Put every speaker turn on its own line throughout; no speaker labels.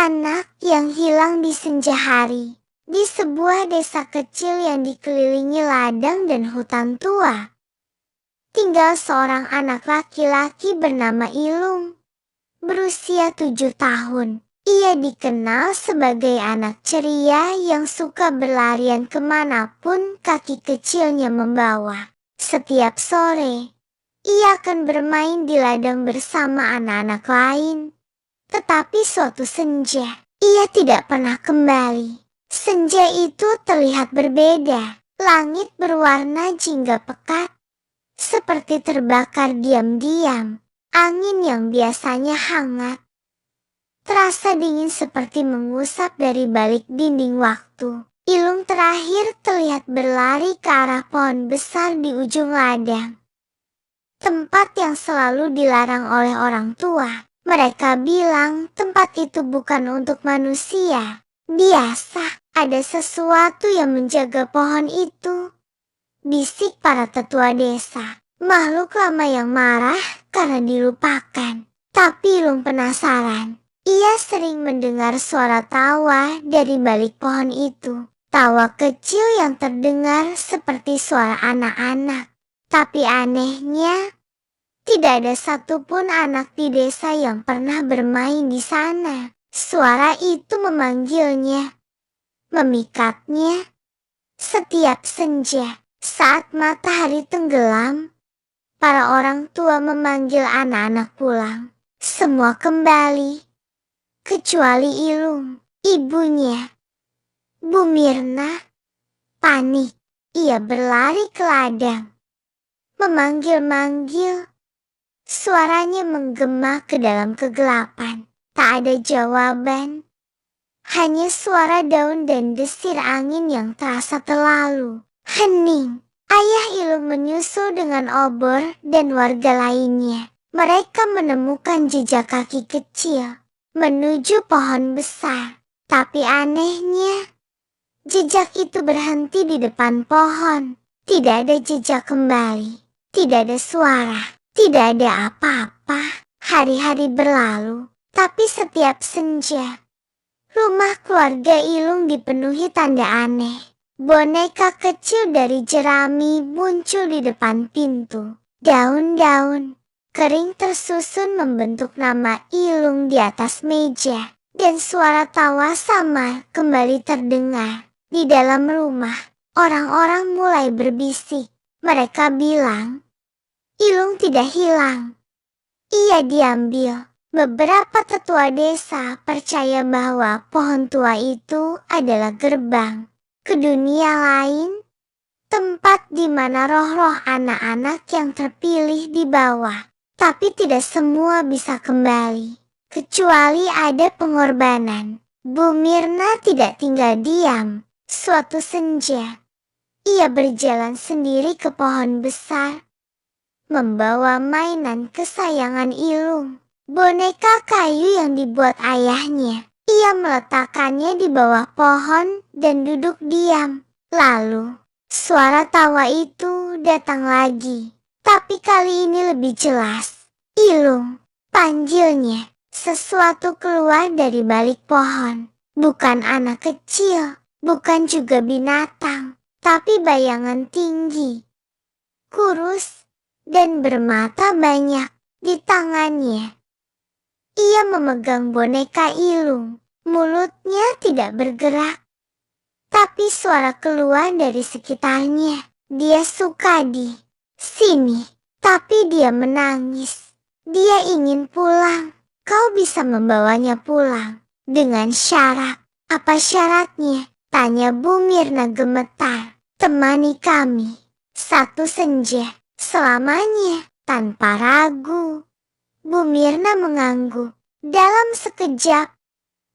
Anak yang hilang di senja hari. Di sebuah desa kecil yang dikelilingi ladang dan hutan tua, tinggal seorang anak laki-laki bernama Ilung, berusia 7 tahun. Ia dikenal sebagai anak ceria yang suka berlarian kemanapun kaki kecilnya membawa. Setiap sore, ia akan bermain di ladang bersama anak-anak lain. Tetapi suatu senja, ia tidak pernah kembali. Senja itu terlihat berbeda. Langit berwarna jingga pekat, seperti terbakar diam-diam. Angin yang biasanya hangat terasa dingin seperti mengusap dari balik dinding waktu. Ilung terakhir terlihat berlari ke arah pohon besar di ujung ladang, tempat yang selalu dilarang oleh orang tua. Mereka bilang tempat itu bukan untuk manusia. Biasa ada sesuatu yang menjaga pohon itu, bisik para tetua desa. Makhluk lama yang marah karena dilupakan. Tapi Ilung penasaran. Ia sering mendengar suara tawa dari balik pohon itu. Tawa kecil yang terdengar seperti suara anak-anak. Tapi anehnya, tidak ada satupun anak di desa yang pernah bermain di sana. Suara itu memanggilnya, memikatnya. Setiap senja, saat matahari tenggelam, para orang tua memanggil anak-anak pulang. Semua kembali, kecuali Ilung, ibunya. Bu Mirna panik. Ia berlari ke ladang, memanggil-manggil. Suaranya menggema ke dalam kegelapan. Tak ada jawaban. Hanya suara daun dan desir angin yang terasa terlalu hening. Ayah Ilung menyusul dengan obor dan warga lainnya. Mereka menemukan jejak kaki kecil menuju pohon besar. Tapi anehnya, jejak itu berhenti di depan pohon. Tidak ada jejak kembali. Tidak ada suara. Tidak ada apa-apa. Hari-hari berlalu, tapi setiap senja, rumah keluarga Ilung dipenuhi tanda aneh. Boneka kecil dari jerami muncul di depan pintu. Daun-daun kering tersusun membentuk nama Ilung di atas meja. Dan suara tawa samar kembali terdengar. Di dalam rumah, orang-orang mulai berbisik. Mereka bilang, Ilung tidak hilang. Ia diambil. Beberapa tetua desa percaya bahwa pohon tua itu adalah gerbang ke dunia lain, tempat di mana roh-roh anak-anak yang terpilih dibawa. Tapi tidak semua bisa kembali, kecuali ada pengorbanan. Bu Mirna tidak tinggal diam. Suatu senja, ia berjalan sendiri ke pohon besar, membawa mainan kesayangan Ilung. Boneka kayu yang dibuat ayahnya. Ia meletakkannya di bawah pohon dan duduk diam. Lalu, suara tawa itu datang lagi. Tapi kali ini lebih jelas. Ilung, panggilnya. Sesuatu keluar dari balik pohon. Bukan anak kecil, bukan juga binatang, tapi bayangan tinggi, kurus, dan bermata banyak. Di tangannya, ia memegang boneka Ilung. Mulutnya tidak bergerak, tapi suara keluar dari sekitarnya. Dia suka di sini, tapi dia menangis. Dia ingin pulang. Kau bisa membawanya pulang dengan syarat. Apa syaratnya? Tanya Bu Mirna gemetar. Temani kami satu senja selamanya, tanpa ragu. Bu Mirna mengangguk. Dalam sekejap,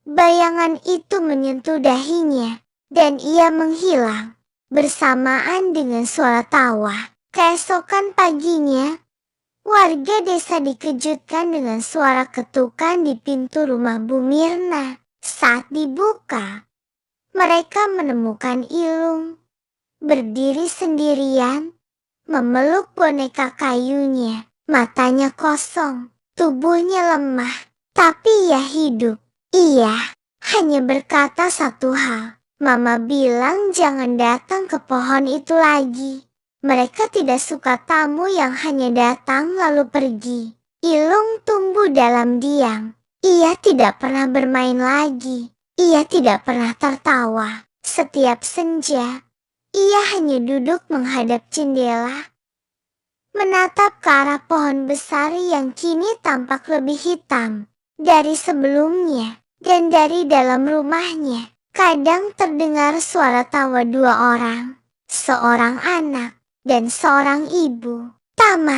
bayangan itu menyentuh dahinya, dan ia menghilang, bersamaan dengan suara tawa. Keesokan paginya, warga desa dikejutkan dengan suara ketukan di pintu rumah Bu Mirna. Saat dibuka, mereka menemukan Ilung, berdiri sendirian, memeluk boneka kayunya. Matanya kosong. Tubuhnya lemah, tapi ia hidup. Ia hanya berkata satu hal. Mama bilang jangan datang ke pohon itu lagi. Mereka tidak suka tamu yang hanya datang lalu pergi. Ilung tumbuh dalam diam. Ia tidak pernah bermain lagi. Ia tidak pernah tertawa. Setiap senja, ia hanya duduk menghadap jendela, menatap ke arah pohon besar yang kini tampak lebih hitam dari sebelumnya. Dan dari dalam rumahnya, kadang terdengar suara tawa dua orang, seorang anak dan seorang ibu. Tamat.